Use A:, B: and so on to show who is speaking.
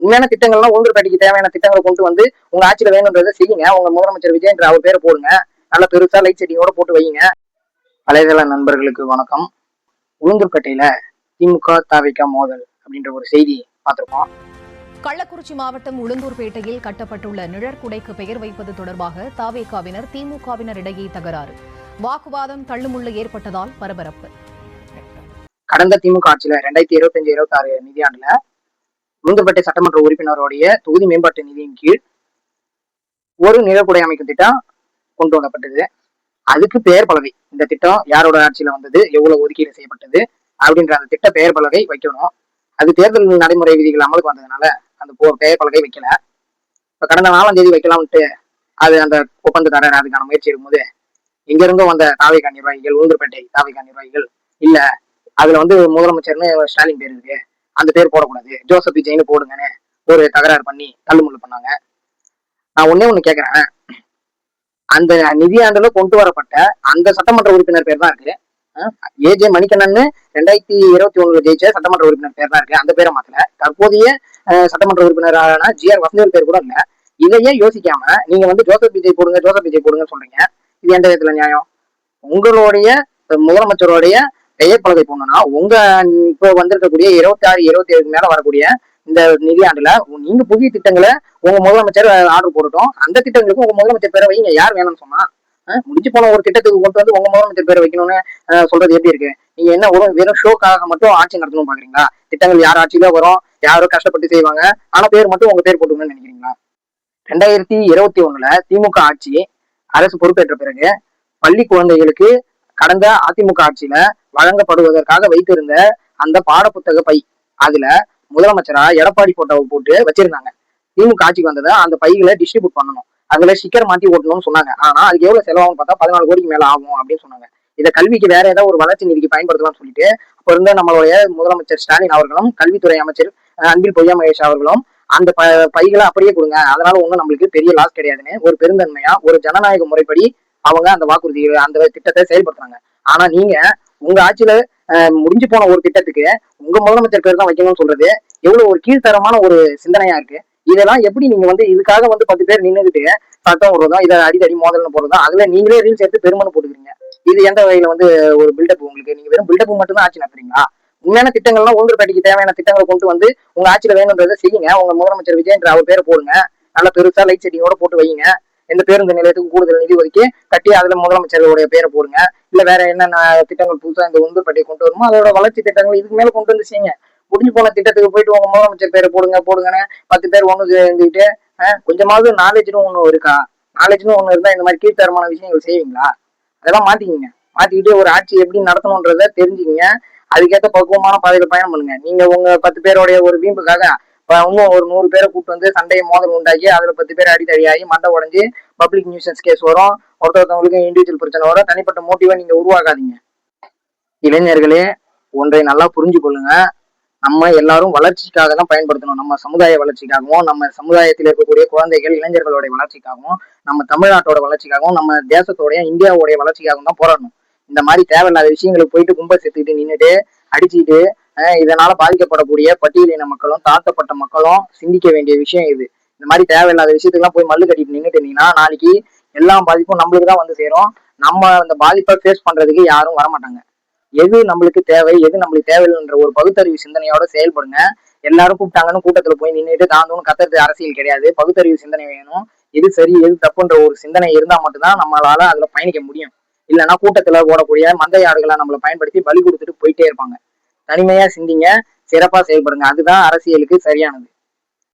A: உண்மையான திட்டங்கள்லாம் உளுந்தூர்பேட்டைக்கு தேவையான திட்டங்களை கொண்டு வந்து உங்க ஆட்சியில வேணுன்றதை செய்யுங்க. உங்க முதலமைச்சர் விஜய் என்ற அவர் பேரை போடுங்க, நல்ல பெருசா லைட் செட்டிங்கோட போட்டு வைங்க. வலைதள நண்பர்களுக்கு வணக்கம். உளுந்தூர்பேட்டையில திமுக தாவிக மோதல் அப்படின்ற ஒரு செய்தி பார்த்திருக்கோம்.
B: கள்ளக்குறிச்சி மாவட்டம் உளுந்தூர்பேட்டையில் கட்டப்பட்டுள்ள நிழற்குடைக்கு பெயர் வைப்பது தொடர்பாக தாவேகாவினர் திமுகவினர் இடையே தகராறு, வாக்குவாதம் தள்ளுமுள்ளு ஏற்பட்டதால் பரபரப்பு.
A: கடந்த திமுக ஆட்சியில 2025-26 நிதியாண்டுல உளுந்தூர்பேட்டை சட்டமன்ற உறுப்பினருடைய தொகுதி மேம்பாட்டு நிதியின் கீழ் ஒரு நிழற்குடை அமைக்கும் திட்டம் கொண்டு வரப்பட்டது. அதுக்கு பெயர் பலகை, இந்த திட்டம் யாரோட ஆட்சியில வந்தது, எவ்வளவு ஒதுக்கீடு செய்யப்பட்டது அப்படின்ற அந்த திட்ட பெயர் பலகை வைக்கணும். அது தேர்தல் நடைமுறை விதிகள் அமலுக்கு வந்ததுனால அந்த பெயர் பலகை வைக்கல. இப்ப கடந்த 4ஆம் தேதி வைக்கலாம்ட்டு அது அந்த ஒப்பந்ததாரர் அதுக்கான முயற்சி இருக்கும்போது இங்க இருந்தும் வந்த தாவேகா நிர்வாகிகள், உளுந்தூர்பேட்டை தாவேகா நிர்வாகிகள் இல்ல அதுல முதலமைச்சர்னு ஸ்டாலின் பேர் இருக்கு, அந்த பேர் போடக்கூடாது, ஜோசப் விஜய்னு போடுங்கன்னு ஒரு தகராறு பண்ணி தள்ளுமுள்ளு பண்ணாங்க. நான் ஒண்ணு கேக்குறேன், அந்த நிதியாண்டுல கொண்டு வரப்பட்ட அந்த சட்டமன்ற உறுப்பினர் பேர் தான் இருக்கு. ஏஜே மணிகண்ணன் 2021 ஜெயிச்ச சட்டமன்ற உறுப்பினர் பேர் தான் இருக்கு, அந்த பேரை மாத்தல. தற்போதைய சட்டமன்ற உறுப்பினரான ஜிஆர் வசந்தவேல் பேர் கூட இல்ல. இதையே யோசிக்காம நீங்க ஜோசப் விஜய் போடுங்க, ஜோசப் விஜய் போடுங்கன்னு சொல்றீங்க. இது எந்த விதத்துல நியாயம்? உங்களுடைய முதலமைச்சருடைய பெயர் பலகை போடணும்னா உங்க இப்போ வந்திருக்கக்கூடிய 26, 27 மேல வரக்கூடிய இந்த நிதியாண்டுல நீங்க புதிய திட்டங்களை உங்க முதலமைச்சர் ஆர்டர் போடட்டும். அந்த திட்டங்களுக்கும் உங்க முதலமைச்சர் பேரை வைங்க. யார் வேணும்னு சொன்னா? முடிஞ்சு போன ஒரு திட்டத்துக்கு கொண்டு வந்து உங்க முதலமைச்சர் பேரை வைக்கணும்னு சொல்றது எப்படி இருக்கு? நீங்க என்ன வெறும் ஷோக்காக மட்டும் ஆட்சி நடத்தணும் பாக்குறீங்களா? திட்டங்கள் யார் ஆட்சியில வரும், யாரோ கஷ்டப்பட்டு செய்வாங்க, ஆனா பேர் மட்டும் உங்க பேர் போட்டுக்கணும்னு நினைக்கிறீங்களா? 2021 திமுக ஆட்சி அரசு பொறுப்பேற்ற பிறகு பள்ளி குழந்தைகளுக்கு கடந்த அதிமுக ஆட்சியில வழங்கப்படுவதற்காக வைத்திருந்த அந்த பாடப்புத்தக பை, அதுல முதலமைச்சரா எடப்பாடி போட்டோவை போட்டு வச்சிருந்தாங்க. திமுக ஆட்சிக்கு வந்ததை அந்த பைகளை டிஸ்ட்ரிபியூட் பண்ணணும், அதுல ஸ்டிக்கர் மாத்தி ஓட்டணும்னு சொன்னாங்க. ஆனா அதுக்கு எவ்வளவு செலவாகும் பார்த்தா 14 கோடிக்கு மேல ஆகும் அப்படின்னு சொன்னாங்க. இதை கல்விக்கு வேற ஏதாவது ஒரு வளர்ச்சி நிதிக்கு பயன்படுத்தலாம்னு சொல்லிட்டு அப்ப இருந்த நம்மளுடைய முதலமைச்சர் ஸ்டாலின் அவர்களும் கல்வித்துறை அமைச்சர் அன்பில் பொய்யா மகேஷ் அவர்களும் அந்த பைகளை அப்படியே கொடுங்க, அதனால ஒண்ணும் நம்மளுக்கு பெரிய லாஸ் கிடையாதுன்னு ஒரு பெருந்தன்மையா ஒரு ஜனநாயக முறைப்படி அவங்க அந்த வாக்குறுதி அந்த திட்டத்தை செயல்படுத்துறாங்க. ஆனா நீங்க உங்க ஆட்சியில முடிஞ்சு போன ஒரு திட்டத்துக்கு உங்க முதலமைச்சர் பேர் தான் வைக்கணும்னு சொல்றது எவ்வளவு ஒரு கீழ்த்தரமான ஒரு சிந்தனையா இருக்கு. இதெல்லாம் எப்படி நீங்க இதுக்காக 10 பேர் நின்றுகிட்டு சட்டம் வருவதும் இதை அடிக்கடி மோதல்னு போடுறதும் அதுல நீங்களே ரீல்ஸ் எடுத்து பெருமனு போட்டுக்கிறீங்க. இது எந்த வகையில ஒரு பில்டப்? உங்களுக்கு நீங்க வெறும் பில்டப் மட்டும் தான் ஆட்சி நடத்துறீங்களா? உண்மையான திட்டங்கள்லாம் உளுந்தூர்பேட்டைக்கு தேவையான திட்டங்களை கொண்டு வந்து உங்க ஆட்சியில வேணுன்றதை செய்யுங்க. உங்க முதலமைச்சர் விஜய் என்ற அவர் பேரை போடுங்க, நல்ல பெருசா லைட் செட்டிங்கோட போட்டு வைங்க. எந்த பேருந்து நிலையத்துக்கு கூடுதல் நிதி ஒதுக்கி கட்டி அதுல முதலமைச்சருடைய பேரை போடுங்க. இல்ல வேற என்னென்ன திட்டங்கள் புதுசா இந்த உளுந்தூர்பேட்டையை கொண்டு வருமோ அதோட வளர்ச்சி திட்டங்கள் இதுக்கு மேல கொண்டு வந்து செய்யுங்க. முடிஞ்சு போன திட்டத்துக்கு போயிட்டு உங்க முதலமைச்சர் பேரை போடுங்கன்னு 10 பேர் ஒண்ணு இருந்துகிட்டு கொஞ்சமாவது நாலேஜ்னு ஒண்ணு இருக்கா? நாலேஜ்னு ஒண்ணு இருந்தா இந்த மாதிரி கீழ்த்தரமான விஷயங்கள் செய்வீங்களா? அதெல்லாம் மாத்திக்கிங்க. மாத்திக்கிட்டு ஒரு ஆட்சி எப்படி நடத்தணும்ன்றத தெரிஞ்சுக்கிங்க. அதுக்கேற்ற பக்குவமான பாதையில பயணம் பண்ணுங்க. நீங்க உங்க 10 பேருடைய ஒரு வீம்புக்காக இன்னும் ஒரு 100 பேரை கூப்பிட்டு வந்து சண்டையை மோதல் உண்டாக்கி அதுல 10 பேர் அடித்தடியாகி மண்டை உடஞ்சி பப்ளிக் நியூசன்ஸ் கேஸ் வரும், ஒருத்தவங்களுக்கு இண்டிவிஜுவல் பிரச்சனை வரும். தனிப்பட்ட மோட்டிவா நீங்க உருவாக்காதீங்க. இளைஞர்களே, ஒன்றை நல்லா புரிஞ்சு கொள்ளுங்க. நம்ம எல்லாரும் வளர்ச்சிக்காக தான் பயன்படுத்தணும். நம்ம சமுதாய வளர்ச்சிக்காகவும், நம்ம சமுதாயத்தில் இருக்கக்கூடிய குழந்தைகள் இளைஞர்களுடைய வளர்ச்சிக்காகவும், நம்ம தமிழ்நாட்டோட வளர்ச்சிக்காகவும், நம்ம தேசத்தோடைய இந்தியாவுடைய வளர்ச்சிக்காகவும் தான் போராடணும். இந்த மாதிரி தேவையில்லாத விஷயங்களுக்கு போயிட்டு கும்பல் சேர்த்துக்கிட்டு நின்றுட்டு அடிச்சுக்கிட்டு இதனால பாதிக்கப்படக்கூடிய பட்டியலின மக்களும் தாழ்த்தப்பட்ட மக்களும் சிந்திக்க வேண்டிய விஷயம் இது. இந்த மாதிரி தேவையில்லாத விஷயத்துக்குலாம் போய் மல்லு கட்டிட்டு நின்றுட்டு இருந்தீங்கன்னா நாளைக்கு எல்லா பாதிப்பும் நம்மளுக்கு தான் சேரும். நம்ம அந்த பாதிப்பை ஃபேஸ் பண்றதுக்கு யாரும் வரமாட்டாங்க. எது நம்மளுக்கு தேவை, எது நம்மளுக்கு தேவையில்லைன்ற ஒரு பகுத்தறிவு சிந்தனையோட செயல்படுங்க. எல்லாரும் கூப்பிட்டாங்கன்னு கூட்டத்துல போய் நின்றுட்டு தாண்டோன்னு கத்துறது அரசியல் கிடையாது. பகுத்தறிவு சிந்தனை வேணும். எது சரி எது தப்புன்ற ஒரு சிந்தனை இருந்தா மட்டும்தான் நம்மளால அதுல பயணிக்க முடியும். இல்லைன்னா கூட்டத்துல ஓடக்கூடிய மந்தை ஆடுகளை நம்மளை பயன்படுத்தி பலி கொடுத்துட்டு போயிட்டே இருப்பாங்க. தனிமையா சிந்திங்க, சிறப்பா செயல்படுங்க. அதுதான் அரசியலுக்கு சரியானது.